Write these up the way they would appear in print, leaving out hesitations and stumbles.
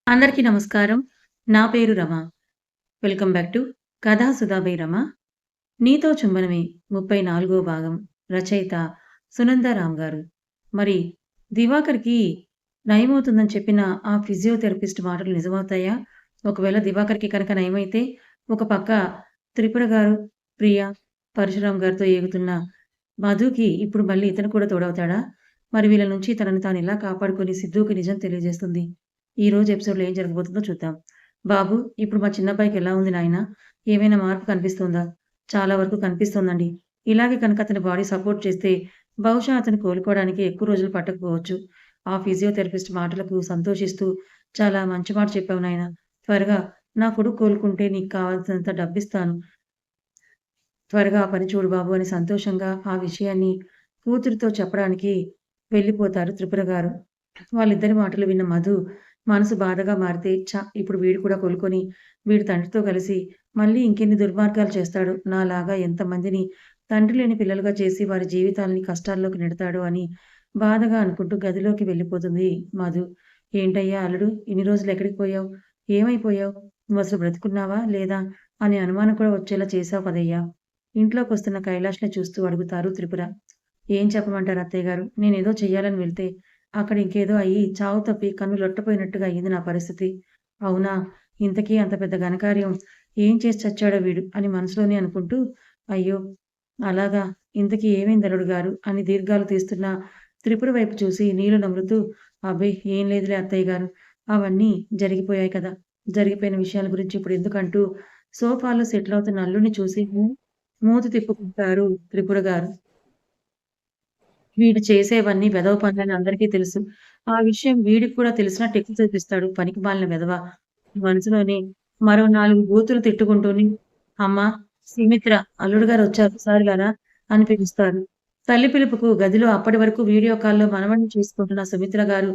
అందరికీ నమస్కారం. నా పేరు రమ. వెల్కమ్ బ్యాక్ టు కథా సుధాబై రమ. 'నీతో చుంబనమే' 34వ భాగం. రచయిత సునందారాం గారు. మరి దివాకర్‌కి నయమవుతుందని చెప్పిన ఆ ఫిజియోథెరపిస్ట్ మాటలు నిజమవుతాయా? ఒకవేళ దివాకర్‌కి కనుక నయమైతే, ఒక పక్క త్రిపుర గారు, ప్రియ, పరశురామ్ గారితో ఏగుతున్న మధుకి ఇప్పుడు మళ్ళీ ఇతను కూడా తోడవుతాడా? మరి వీళ్ళ నుంచి తనని తాను ఎలా కాపాడుకొని సిద్ధూకి నిజం తెలియజేస్తుంది? ఈరోజు ఎపిసోడ్‌లో ఏం జరగబోతుందో చూద్దాం. బాబు, ఇప్పుడు మా చిన్నబ్బాయికి ఎలా ఉంది నాయనా? ఏమైనా మార్పు కనిపిస్తోందా? చాలా వరకు కనిపిస్తోందండి. ఇలాగే కనుక అతని బాడీ సపోర్ట్ చేస్తే బహుశా అతను కోలుకోవడానికి ఎక్కువ రోజులు పట్టకపోవచ్చు. ఆ ఫిజియోథెరపిస్ట్ మాటలకు సంతోషిస్తూ, చాలా మంచి మాట చెప్పావు నాయనా. త్వరగా నా కొడుకు కోలుకుంటే నీకు కావాల్సినంత డబ్బిస్తాను. త్వరగా ఆ పని చూడు బాబు అని సంతోషంగా ఆ విషయాన్ని కూతురితో చెప్పడానికి వెళ్ళిపోతారు త్రిపుర గారు. వాళ్ళిద్దరి మాటలు విన్న మధు మనసు బాధగా మారితే, ఇప్పుడు వీడు కూడా కోలుకొని వీడి తండ్రితో కలిసి మళ్ళీ ఇంకెన్ని దుర్మార్గాలు చేస్తాడో, నాలాగా ఎంతమందిని తండ్రి లేని పిల్లలుగా చేసి వారి జీవితాల్ని కష్టాల్లోకి నెడతాడో అని బాధగా అనుకుంటూ గదిలోకి వెళ్ళిపోతుంది మధు. ఏంటయ్యా అల్లుడు, ఇన్ని రోజులు ఎక్కడికి పోయావు? ఏమైపోయావు? నువ్వసలు బ్రతికున్నావా లేదా? అనే అనుమానం కూడా వచ్చేలా చేశావు కదయ్యా! ఇంట్లోకొస్తున్న కైలాష్‌ని చూస్తూ అడుగుతారు త్రిపుర. ఏం చెప్పమంటారు అత్తయ్య గారు? నేనేదో చెయ్యాలని వెళ్తే, అక్కడ ఇంకేదో అయ్యి చావు తప్పి కన్ను లొట్టపోయినట్టుగా అయింది నా పరిస్థితి. అవునా! ఇంతకీ అంత పెద్ద ఘనకార్యం ఏం చేసి చచ్చాడో వీడు అని మనసులోనే అనుకుంటూ, అయ్యో! అలాగా! ఇంతకీ ఏమైంది అల్లుడు గారు? అని దీర్ఘాలు తీస్తున్న త్రిపుర వైపు చూసి నీళ్లు నములుతూ, అబ్బే! ఏం లేదులే అత్తయ్య గారు. అవన్నీ జరిగిపోయాయి కదా! జరిగిపోయిన విషయాల గురించి ఇప్పుడెందుకంటూ సోఫాలో సెటిల్ అవుతున్న అల్లుడిని చూసి మూతి తిప్పుకుంటారు త్రిపుర గారు. వీడు చేసేవన్నీ వెధవ పనులని అందరికీ తెలుసు. ఆ విషయం వీడికి కూడా తెలిసినట్టు ఎత్తి చూపిస్తాడు పనికిమాలిన వెధవ. మనసులోనే మరో 4 బూతులు తిట్టుకుంటూనే, అమ్మా! సుమిత్ర, అల్లుడు గారొచ్చారు ఒకసారి రారా అని పిలుస్తారు. తల్లి పిలుపుకు గదిలో అప్పటి వరకు వీడియో కాల్‌లో మనవడిని చూసుకుంటున్న సుమిత్ర గారు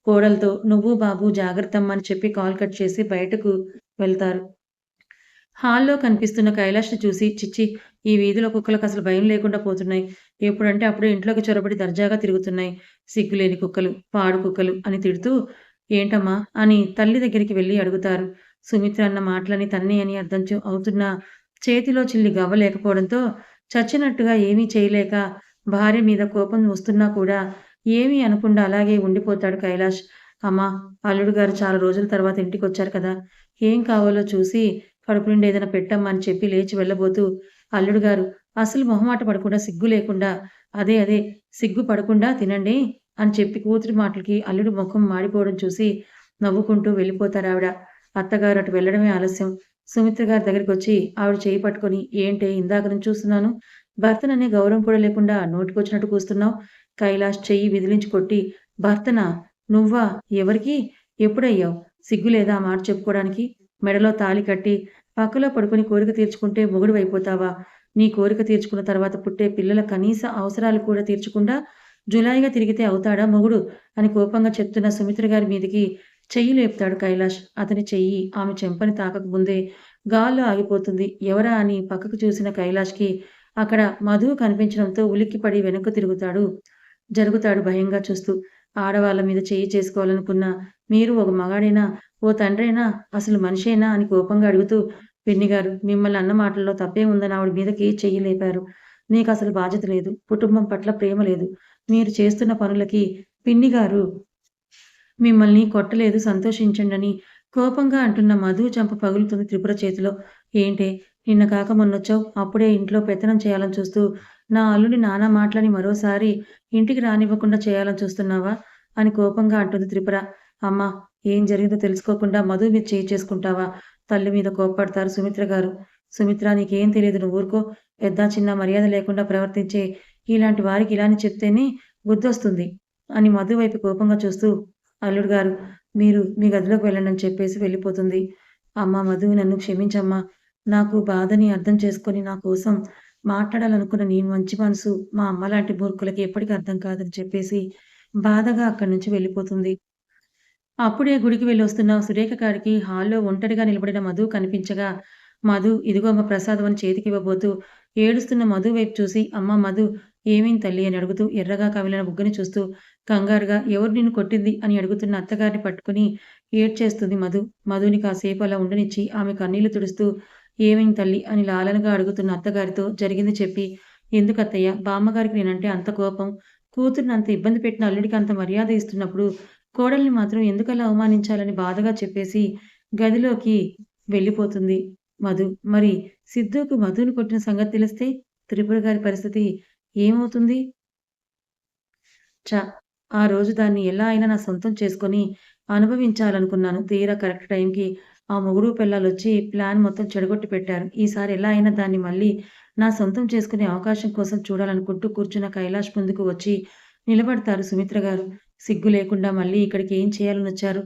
కోడలతో నువ్వు బాబు జాగ్రత్తమ్మా అని చెప్పి కాల్ కట్ చేసి బయటకు వెళ్తారు. హాల్‌లో కనిపిస్తున్న కైలాష్‌ని చూసి, ఛీ! ఈ వీధిలో కుక్కలకసలు భయం లేకుండా పోతున్నాయి. ఎప్పుడంటే అప్పుడే ఇంట్లోకి చొరబడి దర్జాగా తిరుగుతున్నాయి. సిగ్గులేని కుక్కలు, పాడు కుక్కలు అని తిడుతూ, ఏంటమ్మా అని తల్లి దగ్గరికి వెళ్లి అడుగుతారు. సుమిత్ర అన్న మాటలని తన్నే అని అర్థం అవుతున్నా చేతిలో చిల్లి గవ్వ లేకపోవడంతో చచ్చినట్టుగా ఏమీ చేయలేక భార్య మీద కోపం వస్తున్నా కూడా ఏమీ అనకుండా అలాగే ఉండిపోతాడు కైలాష్. అమ్మా! అల్లుడు గారు చాలా రోజుల తర్వాత ఇంటికొచ్చారు కదా! ఏం కావాలో చూసి కడుపు నిండా ఏదైనా పెట్టమ్మా అని చెప్పి లేచి వెళ్ళబోతూ, అల్లుడు గారు అసలు మొహమాట పడకుండా, సిగ్గు లేకుండా, అదే సిగ్గు పడకుండా తినండి అని చెప్పి కూతురి మాటలకి అల్లుడు మొఖం మాడిపోవడం చూసి నవ్వుకుంటూ వెళ్ళిపోతారావిడ. అత్తగారు అటు వెళ్ళడమే ఆలస్యం. సుమిత్ర గారి దగ్గరికొచ్చి ఆవిడ చెయ్యి పట్టుకొని, ఏంటే ఇందాక నుంచి చూస్తున్నాను. భర్తననే గౌరవం కూడా లేకుండా నోటికొచ్చినట్టు కూస్తున్నావు. కైలాష్ చెయ్యి విదిలించి కొట్టి, భర్తనా? నువ్వా? ఎవరికి? ఎప్పుడయ్యావు? సిగ్గు లేదా ఆ మాట చెప్పుకోడానికి? మెడలో తాళి కట్టి, పక్కలో పడుకొని కోరిక తీర్చుకుంటే మొగుడివైపోతావా? నీ కోరిక తీర్చుకున్న తర్వాత పుట్టే పిల్లల కనీస అవసరాలు కూడా తీర్చకుండా జులాయిగా తిరిగితే అవుతాడా మొగుడు? అని కోపంగా చెప్తున్న సుమిత్ర గారి మీదికి చెయ్యి లేపుతాడు కైలాష్. అతని చెయ్యి ఆమె చెంపని తాకక ముందే గాల్లో ఆగిపోతుంది. ఎవరా అని పక్కకు చూసిన కైలాష్‌కి అక్కడ మధు కనిపించడంతో ఉలిక్కిపడి వెనక్కు జరుగుతాడు భయంగా చూస్తూ. ఆడవాళ్ళ మీద చెయ్యి చేసుకోవాలనుకున్న మీరు ఒక మగాడేనా? ఓ తండ్రేనా? అసలు మనిషేనా? అని కోపంగా అడుగుతూ, పిన్నిగారు మిమ్మల్ని అన్న మాటల్లో తప్పేముందని ఆవిడ మీదకి చెయ్యి లేపారు. నీకసలు బాధ్యత లేదు. కుటుంబం పట్ల ప్రేమ లేదు. మీరు చేస్తున్న పనులకి పిన్నిగారు మిమ్మల్ని కొట్టలేదు సంతోషించండని కోపంగా అంటున్న మధు చెంప పగులుతుంది త్రిపుర చేతిలో. ఏంటే నిన్న కాక మొన్నొచ్చావు. అప్పుడే ఇంట్లో పెత్తనం చేయాలని చూస్తూ, నా అల్లుడిని నానా మాటలని మరోసారి ఇంటికి రానివ్వకుండా చేయాలని చూస్తున్నావా? అని కోపంగా అంటుంది త్రిపుర. అమ్మా! ఏం జరిగిందో తెలుసుకోకుండా మధు మీద చేయి చేసుకుంటావా? తల్లి మీద కోప్పడతారు సుమిత్ర గారు. సుమిత్ర నీకేం తెలీదు నువ్వు ఊరుకో. పెద్ద చిన్న మర్యాద లేకుండా ప్రవర్తించే ఇలాంటి వారికి ఇలానే చెప్తేనే బుద్ధొస్తుంది అని మధు వైపు కోపంగా చూస్తూ అల్లుడు గారు మీరు మీ గదిలోకి వెళ్ళండని చెప్పేసి వెళ్ళిపోతుంది. అమ్మా మధు నన్ను క్షమించమ్మా. నాకు బాధని అర్థం చేసుకొని నా కోసం మాట్లాడాలనుకున్న నీ మంచి మనసు మా అమ్మ లాంటి మూర్ఖులకి ఎప్పటికి అర్థం కాదని చెప్పేసి బాధగా అక్కడి నుంచి వెళ్ళిపోతుంది. అప్పుడే గుడికి వెళ్ళొస్తున్న సురేఖ గారికి హాల్‌లో ఒంటరిగా నిలబడిన మధు కనిపించగా, మధు ఇదిగో అమ్మ ప్రసాదం అని చేతికివ్వబోతూ ఏడుస్తున్న మధు వైపు చూసి, అమ్మ మధు ఏమైంది తల్లి అని అడుగుతూ ఎర్రగా కమిలిన బుగ్గని చూస్తూ కంగారుగా ఎవరు నిన్ను కొట్టింది అని అడుగుతున్న అత్తగారిని పట్టుకొని ఏడ్చేస్తుంది మధు. మధుని కాసేపు అలా ఉండనిచ్చి ఆమె కన్నీళ్లు తుడుస్తూ "ఏమైంది తల్లి" అని లాలనగా అడుగుతున్న అత్తగారితో జరిగింది చెప్పి "ఎందుకత్తయ్య బామ్మగారికి నేనంటే అంత కోపం. కూతురిని అంత ఇబ్బంది పెట్టిన అల్లుడికి అంత మర్యాద ఇస్తున్నప్పుడు కోడల్ని మాత్రం ఎందుకలా అవమానించాలని" బాధగా చెప్పేసి గదిలోకి వెళ్ళిపోతుంది మధు. మరి సిద్ధూకి మధుని కొట్టిన సంగతి తెలిస్తే త్రిపుర గారి పరిస్థితి ఏమవుతుంది? ఛ! ఆ రోజు దాన్ని ఎలా అయినా నా సొంతం చేసుకొని అనుభవించాలనుకున్నాను. తీరా కరెక్ట్ టైంకి ఆ మొగుడు పెళ్ళాలొచ్చి ప్లాన్ మొత్తం చెడగొట్టి పెట్టారు. ఈసారి ఎలా అయినా దాన్ని మళ్ళీ నా సొంతం చేసుకునే అవకాశం కోసం చూడాలనుకుంటూ కూర్చున్న కైలాష్ ముందుకు వచ్చి నిలబడతారు సుమిత్ర గారు. సిగ్గు లేకుండా మళ్ళీ ఇక్కడికి ఏం చేయాలనొచ్చారు?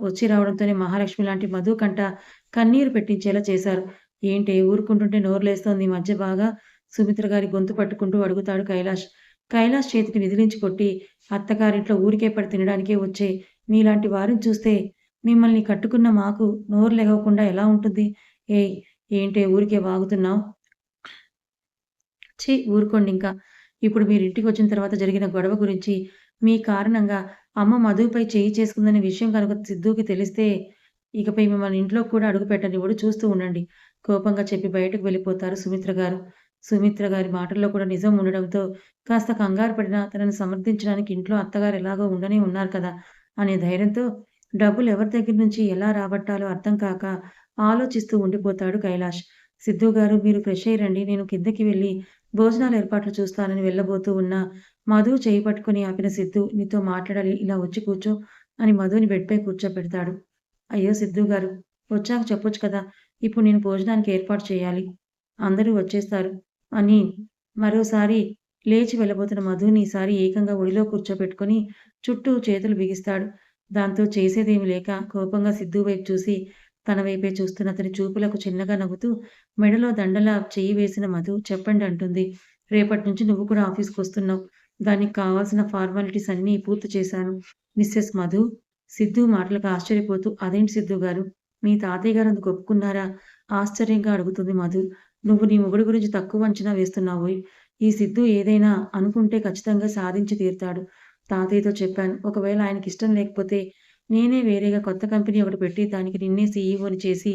వచ్చి రావడంతోనే మహాలక్ష్మి లాంటి మధు కంట కన్నీరు పెట్టించేలా చేశారు. ఏంటే ఊరుకుంటుంటే నోరులేస్తోంది ఈ మధ్య బాగా? సుమిత్ర గారి గొంతు పట్టుకుంటూ అడుగుతాడు కైలాష్. కైలాష్ చేతికి విదిలించి కొట్టి, అత్తగారింట్లో ఊరికే పడి తినడానికే వచ్చే మీలాంటి వారిని చూస్తే మిమ్మల్ని కట్టుకున్న మాకు నోరు లెగవకుండా ఎలా ఉంటుంది? ఏయ్! ఏంటే ఊరికే వాగుతున్నావు? ఛీ! ఊరుకోండింక. ఇప్పుడు మీరింటికొచ్చిన తర్వాత జరిగిన గొడవ గురించి మీ కారణంగా అమ్మ మధుపై చెయ్యి చేసుకుందనే విషయం కనుక సిద్ధూకి తెలిస్తే ఇకపై మిమ్మల్ని ఇంట్లోకి కూడా అడుగుపెట్టనివ్వడు. చూస్తూ ఉండండి. కోపంగా చెప్పి బయటకు వెళ్ళిపోతారు సుమిత్ర గారు. సుమిత్ర గారి మాటల్లో కూడా నిజం ఉండడంతో కాస్త కంగారు పడినా తనని సమర్థించడానికి ఇంట్లో అత్తగారు ఎలాగో ఉండనే ఉన్నారు కదా! అనే ధైర్యంతో డబ్బులు ఎవరి దగ్గర నుంచి ఎలా రాబట్టాలో అర్థం కాక ఆలోచిస్తూ ఉండిపోతాడు కైలాష్. సిద్ధూ గారు మీరు ఫ్రెష్ అయ్యి రండి. నేను కిందకి వెళ్లి భోజనాల ఏర్పాట్లు చూస్తానని వెళ్ళబోతూ ఉన్న మధు చెయ్యి పట్టుకొని ఆపిన సిద్ధు నీతో మాట్లాడాలి ఇలా వచ్చి కూర్చో అని మధుని బెడ్‌పై కూర్చోబెడతాడు. అయ్యో! సిద్ధూ గారు వచ్చాక చెప్పొచ్చు కదా! ఇప్పుడు నేను భోజనానికి ఏర్పాటు చేయాలి. అందరూ వచ్చేస్తారు అని మరోసారి లేచి వెళ్ళబోతున్న మధుని ఈసారి ఏకంగా ఒడిలో కూర్చోబెట్టుకొని చుట్టూ చేతులు బిగిస్తాడు. దాంతో చేసేదేమీ లేక కోపంగా సిద్ధూ వైపు చూసి తన వైపే చూస్తున్న అతని చూపులకు చిన్నగా నవ్వుతూ మెడలో దండలా చెయ్యి వేసిన మధు చెప్పండి అంటుంది. రేపటినుంచి నువ్వు కూడా ఆఫీస్‌కొస్తున్నావు. దానికి కావాల్సిన ఫార్మాలిటీస్ అన్నీ పూర్తి చేశాను. మిసెస్ మధు సిద్ధు మాటలకు ఆశ్చర్యపోతూ అదేంటి సిద్ధు గారు మీ తాతయ్య గారు అందుకు ఒప్పుకున్నారా? ఆశ్చర్యంగా అడుగుతుంది మధు. నువ్వు నీ మొగుడు గురించి తక్కువ అంచనా వేస్తున్నావోయ్! ఈ సిద్ధు ఏదైనా అనుకుంటే ఖచ్చితంగా సాధించి తీరుతాడు. తాతయ్యతో చెప్పాను. ఒకవేళ ఆయనకిష్టం లేకపోతే నేనే వేరేగా కొత్త కంపెనీ ఒకటి పెట్టి దానికి నిన్నే సీఈఓని చేసి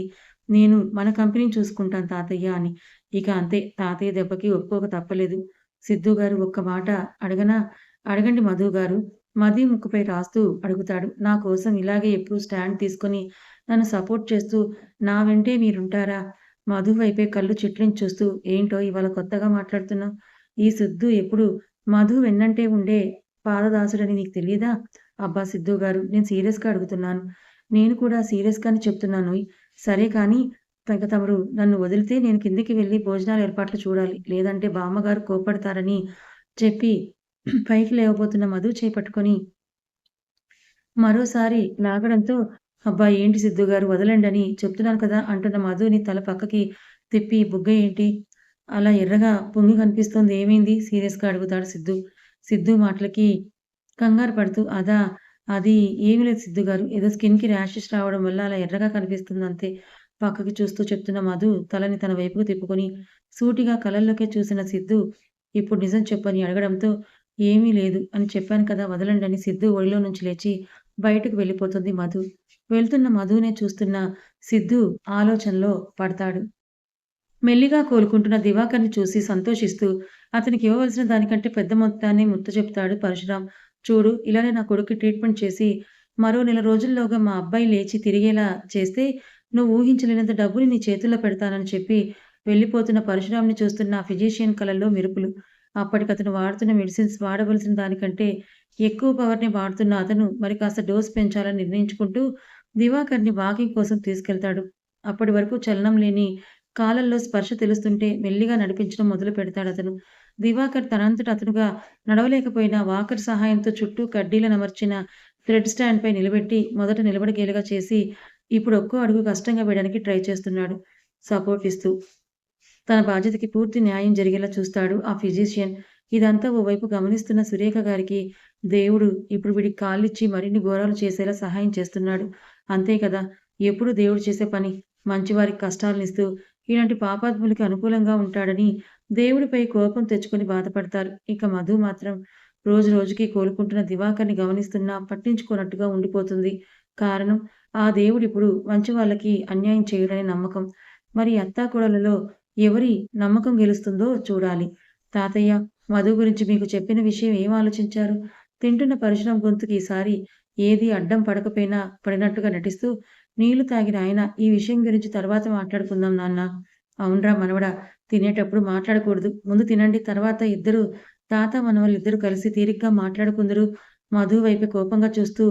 నేను మన కంపెనీని చూసుకుంటాను తాతయ్య అని. ఇక అంతే తాతయ్య దెబ్బకి ఒప్పుకోక తప్పలేదు. సిద్ధు గారు ఒక్క మాట అడగనా? అడగండి మధు గారు. మధు ముక్కుపై రాస్తూ అడుగుతాడు. నా కోసం ఇలాగే ఎప్పుడూ స్టాండ్ తీసుకొని నన్ను సపోర్ట్ చేస్తూ నా వెంటే మీరుంటారా? మధు వైపే కళ్ళు చిట్లించి చూస్తూ ఏంటో ఇవాళ కొత్తగా మాట్లాడుతున్నావు? ఈ సిద్ధు ఎప్పుడు మధు వెన్నంటే ఉండే పాదదాసుడని నీకు తెలీదా? అబ్బా! సిద్ధు గారు నేను సీరియస్‌గా అడుగుతున్నాను. నేను కూడా సీరియస్‌గానే చెప్తున్నానోయ్. సరే కానీ తమరు నన్ను వదిలితే నేను కిందకి వెళ్లి భోజనాల ఏర్పాట్లు చూడాలి. లేదంటే బామ్మగారు కోప్పడతారని చెప్పి పైకి లేవబోతున్న మధు చేయి పట్టుకొని మరోసారి లాగడంతో అబ్బా! ఏంటి సిద్ధు గారు వదలండని చెప్తున్నాను కదా! అంటున్న మధుని తల పక్కకి తిప్పి బుగ్గ ఏంటి అలా ఎర్రగా పొంగి కనిపిస్తోంది ఏమైంది? సీరియస్‌గా అడుగుతాడు సిద్ధు. సిద్ధు మాటలకి కంగారు పడుతూ అదా! అది ఏమి లేదు సిద్ధు గారు. ఏదో స్కిన్‌కి ర్యాషెస్ రావడం వల్ల అలా ఎర్రగా కనిపిస్తుందంతే. పక్కకి చూస్తూ చెప్తున్న మధు తలని తన వైపుకు తిప్పుకొని సూటిగా కళ్ళల్లోకే చూసిన సిద్ధు ఇప్పుడు నిజం చెప్పని అడగడంతో ఏమీ లేదు అని చెప్పాను కదా! వదలండని సిద్ధు ఒడిలో నుంచి లేచి బయటకు వెళ్ళిపోతుంది మధు. వెళ్తున్న మధునే చూస్తున్న సిద్ధు ఆలోచనలో పడతాడు. మెల్లిగా కోలుకుంటున్న దివాకర్‌ని చూసి సంతోషిస్తూ అతనికి ఇవ్వవలసిన దానికంటే పెద్ద మొత్తాన్ని చెప్తాడు పరశురాం. చూడు ఇలానే నా కొడుక్కి ట్రీట్‌మెంట్ చేసి మరో నెల రోజుల్లోగా మా అబ్బాయి లేచి తిరిగేలా చేస్తే నువ్వు ఊహించలేనంత డబ్బుని నీ చేతుల్లో పెడతానని చెప్పి వెళ్ళిపోతున్న పరశురాంని చూస్తున్న ఆ ఫిజీషియన్ కళ్ళల్లో మెరుపులు. అప్పటికతను వాడుతున్న మెడిసిన్స్ వాడవలసిన దానికంటే ఎక్కువ పవర్‌ని వాడుతున్న అతను మరి కాస్త డోస్ పెంచాలని నిర్ణయించుకుంటూ దివాకర్‌ని వాకింగ్ కోసం తీసుకెళ్తాడు. అప్పటి వరకు చలనం లేని కాళ్ళల్లో స్పర్శ తెలుస్తుంటే మెల్లిగా నడిపించడం మొదలుపెడతాడతను. దివాకర్ తనంతట అతనుగా నడవలేకపోయినా వాకర్ సహాయంతో చుట్టూ కడ్డీలనమర్చిన థ్రెడ్ స్టాండ్‌పై నిలబెట్టి మొదట నిలబడగేలాగా చేసి ఇప్పుడు ఒక్కో అడుగు కష్టంగా వేయడానికి ట్రై చేస్తున్నాడు. సపోర్ట్ ఇస్తూ. తన బాధ్యతకి పూర్తి న్యాయం జరిగేలా చూస్తాడు ఆ ఫిజీషియన్. ఇదంతా ఓవైపు గమనిస్తున్న సురేఖ గారికి దేవుడు ఇప్పుడు వీడికి కాళ్ళిచ్చి మరిన్ని ఘోరాలు చేసేలా సహాయం చేస్తున్నాడు. అంతే కదా! ఎప్పుడు దేవుడు చేసే పని మంచివారికి కష్టాలనిస్తూ ఇలాంటి పాపాత్ములకి అనుకూలంగా ఉంటాడని దేవుడిపై కోపం తెచ్చుకొని బాధపడతారు. ఇక మధు మాత్రం రోజు రోజుకి కోలుకుంటున్న దివాకర్‌ని గమనిస్తున్నా పట్టించుకోనట్టుగా ఉండిపోతుంది. కారణం ఆ దేవుడిప్పుడు మంచి వాళ్ళకి అన్యాయం చేయడని నమ్మకం. మరి అత్తాకోడళ్ళలో ఎవరి నమ్మకం గెలుస్తుందో చూడాలి. తాతయ్య, మధు గురించి మీకు చెప్పిన విషయం ఏం ఆలోచించారు? తింటున్న పరశురాం గొంతుకి ఈసారి ఏది అడ్డం పడకపోయినా పడినట్టుగా నటిస్తూ నీళ్లు తాగిన ఆయన, ఈ విషయం గురించి తర్వాత మాట్లాడుకుందాం నాన్న. అవునురా మనవడా! తినేటప్పుడు మాట్లాడకూడదు. ముందు తినండి. తర్వాత ఇద్దరు తాత, మనవళ్ళిద్దరూ కలిసి తీరిగ్గా మాట్లాడుకుందురు. మధు వైపే కోపంగా చూస్తూ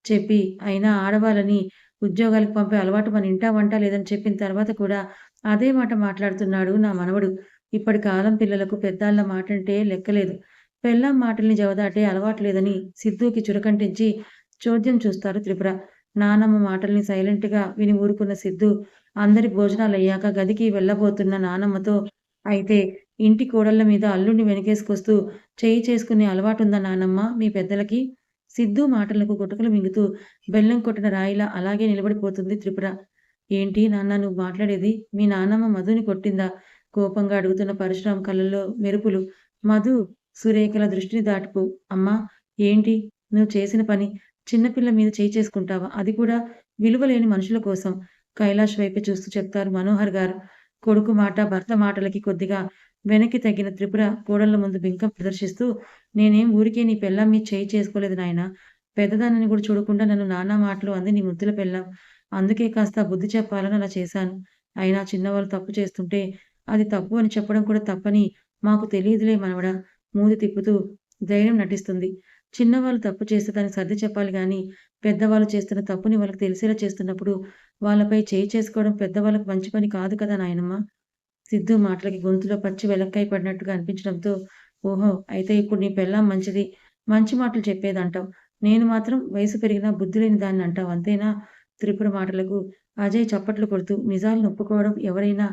చెప్పి, అయినా ఆడవాళ్ళని ఉద్యోగాలకు పంపే అలవాటు మన ఇంటా వంట లేదని చెప్పిన తర్వాత కూడా అదే మాట మాట్లాడుతున్నాడు నా మనవడు. ఇప్పటి కాలం పిల్లలకు పెద్దాళ్ళ మాటంటే లెక్కలేదు. పెళ్ళాం మాటల్ని జవదాటే అలవాటు లేదని సిద్ధూకి చురకంటించి చోద్యం చూస్తారు త్రిపుర. నానమ్మ మాటల్ని సైలెంట్‌గా విని ఊరుకున్న సిద్ధు అందరి భోజనాలయ్యాక గదికి వెళ్ళబోతున్న నానమ్మతో, అయితే ఇంటి కోడళ్ళ మీద అల్లుడిని వెనకేసుకొస్తూ చెయ్యి చేసుకునే అలవాటుందా నానమ్మ మీ పెద్దలకి? సిద్ధు మాటలకు గుటకలు మింగుతూ బెల్లం కొట్టిన రాయిలా అలాగే నిలబడిపోతుంది త్రిపుర. ఏంటి నాన్న నువ్వు మాట్లాడేది? మీ నాన్నమ్మ మధుని కొట్టిందా? కోపంగా అడుగుతున్న పరశురాం కళ్ళల్లో మెరుపులు. మధు సురేఖల దృష్టిని దాటిపో. అమ్మా! ఏంటి నువ్వు చేసిన పని? చిన్నపిల్ల మీద చేయి చేసుకుంటావా? అది కూడా విలువలేని మనుషుల కోసం. కైలాష్ వైపే చూస్తూ చెప్తారు మనోహర్ గారు. కొడుకు మాట, భర్త మాటలకి కొద్దిగా వెనక్కి తగ్గిన త్రిపుర కోడళ్ళ ముందు బింకం ప్రదర్శిస్తూ, నేనేం ఊరికే నీ పెళ్ళాం మీద చేయి చేసుకోలేదు నాయనా. పెద్దదాన్నని కూడా చూడకుండా నన్ను నానా మాటలు అంది నీ ముద్దుల పెళ్ళాం. అందుకే కాస్త బుద్ధి చెప్పాలని అలా చేశాను. అయినా చిన్నవాళ్ళు తప్పు చేస్తుంటే అది తప్పు అని చెప్పడం కూడా తప్పని మాకు తెలీదులే మనవడా. మూతి తిప్పుతూ ధైర్యం నటిస్తుంది. చిన్నవాళ్ళు తప్పు చేస్తే దానికి సర్ది చెప్పాలి గానీ, పెద్దవాళ్ళు చేస్తున్న తప్పుని వాళ్ళకి తెలిసేలా చేస్తున్నప్పుడు వాళ్ళపై చేయి చేసుకోవడం పెద్దవాళ్ళకి మంచి పని కాదు కదా నాయనమ్మ. సిద్ధు మాటలకి గొంతులో పచ్చి వెలక్కాయ పడినట్టుగా అనిపించడంతో, ఓహో! అయితే ఇప్పుడు నీ పెళ్ళాం మంచిది. మంచి మాటలు చెప్పేదంటావు. నేను మాత్రం వయసు పెరిగినా బుద్ధి లేని దాన్నంటావు అంతేనా? త్రిపుర మాటలకు అజయ్ చప్పట్లు కొడుతూ, నిజాలను ఒప్పుకోవడం ఎవరైనా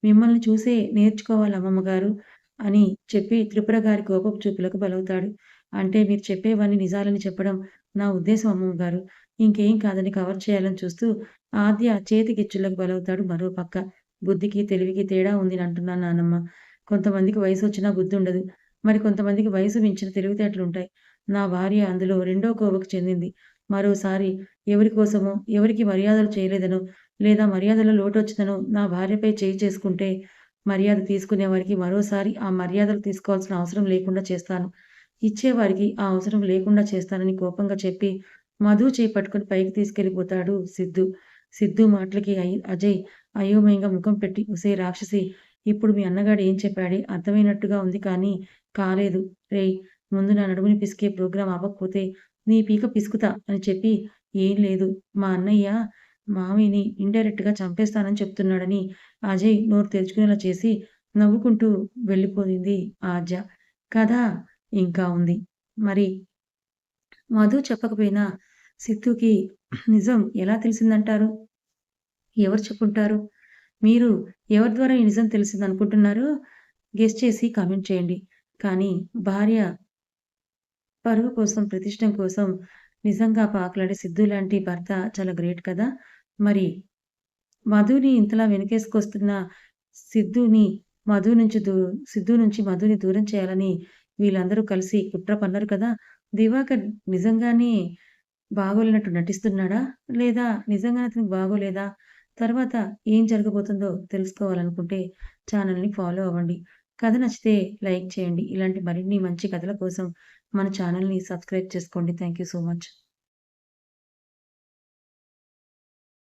మిమ్మల్ని చూసే నేర్చుకోవాలి అమ్మమ్మగారు అని చెప్పి త్రిపుర గారి కోపపు చూపులకు బలవుతాడు. అంటే మీరు చెప్పేవన్నీ నిజాలని చెప్పడం నా ఉద్దేశం అమ్మమ్మగారు. ఇంకేం కాదని కవర్ చేయాలని చూస్తూ ఆద్య చేతికిచ్చుళ్ళకు బలవుతాడు మరో పక్క. బుద్ధికి, తెలివికి తేడా ఉందినంటున్నాను నానమ్మ. కొంతమందికి వయసొచ్చినా బుద్ధుండదు. మరి కొంతమందికి వయసు మించిన తెలివితేటలుంటాయి. నా భార్య అందులో రెండో కోవకు చెందింది. మరోసారి ఎవరి కోసమో, ఎవరికి మర్యాదలు చేయలేదనో, లేదా మర్యాదలో లోటొచ్చిందనో నా భార్యపై చేయి చేసుకుంటే, మర్యాద తీసుకునేవారికి మరోసారి ఆ మర్యాదలు తీసుకోవాల్సిన అవసరం లేకుండా చేస్తాను. ఇచ్చేవారికి ఆ అవసరం లేకుండా చేస్తానని కోపంగా చెప్పి, మధు చేయి పట్టుకొని పైకి తీసుకెళ్ళిపోతాడు సిద్ధు. సిద్ధు మాటలకి అజయ్ అయోమయంగా ముఖం పెట్టి, ఒసేయ్ రాక్షసి! ఇప్పుడు మీ అన్నగాడు ఏం చెప్పాడే? అర్థమైనట్టుగా ఉంది కానీ, కాలేదు. రేయ్! ముందు నా నడుముని పిసికే ప్రోగ్రాం అవ్వకపోతే నీ పీక పిసుకుతా అని చెప్పి, ఏం లేదు. మా అన్నయ్య మామయ్యని ఇండైరెక్ట్‌గా చంపేస్తానని చెప్తున్నాడని అజయ్ నోరు తెరుచుకునేలా చేసి, నవ్వుకుంటూ వెళ్ళిపోయింది ఆద్య. కథ ఇంకా ఉంది. మరి మధు చెప్పకపోయినా సిద్ధుకి నిజం ఎలా తెలిసిందంటారు? ఎవరు చెప్పుంటారు? మీరు ఎవరి ద్వారా ఈ నిజం తెలిసిందనుకుంటున్నారో గెస్ చేసి కామెంట్ చేయండి. కానీ భార్య పరువు కోసం, ప్రతిష్టం కోసం నిజంగా పాకులాడే సిద్ధు లాంటి భర్త చాలా గ్రేట్ కదా! మరి మధుని ఇంతలా వెనకేసుకొస్తున్న సిద్ధుని మధు నుంచి దూ సిద్ధు నుంచి మధుని దూరం చేయాలని వీళ్ళందరూ కలిసి కుట్ర పన్నారు కదా! దివాకర్ నిజంగానే బాగోలేనట్టు నటిస్తున్నాడా? లేదా నిజంగానే అతనికి బాగోలేదా? తర్వాత ఏం జరగబోతుందో తెలుసుకోవాలనుకుంటే ఛానల్‌ని ఫాలో అవ్వండి. కథ నచ్చితే లైక్ చేయండి. ఇలాంటి మరిన్ని మంచి కథల కోసం మన ఛానల్‌ని సబ్స్క్రైబ్ చేసుకోండి. Thank you so much.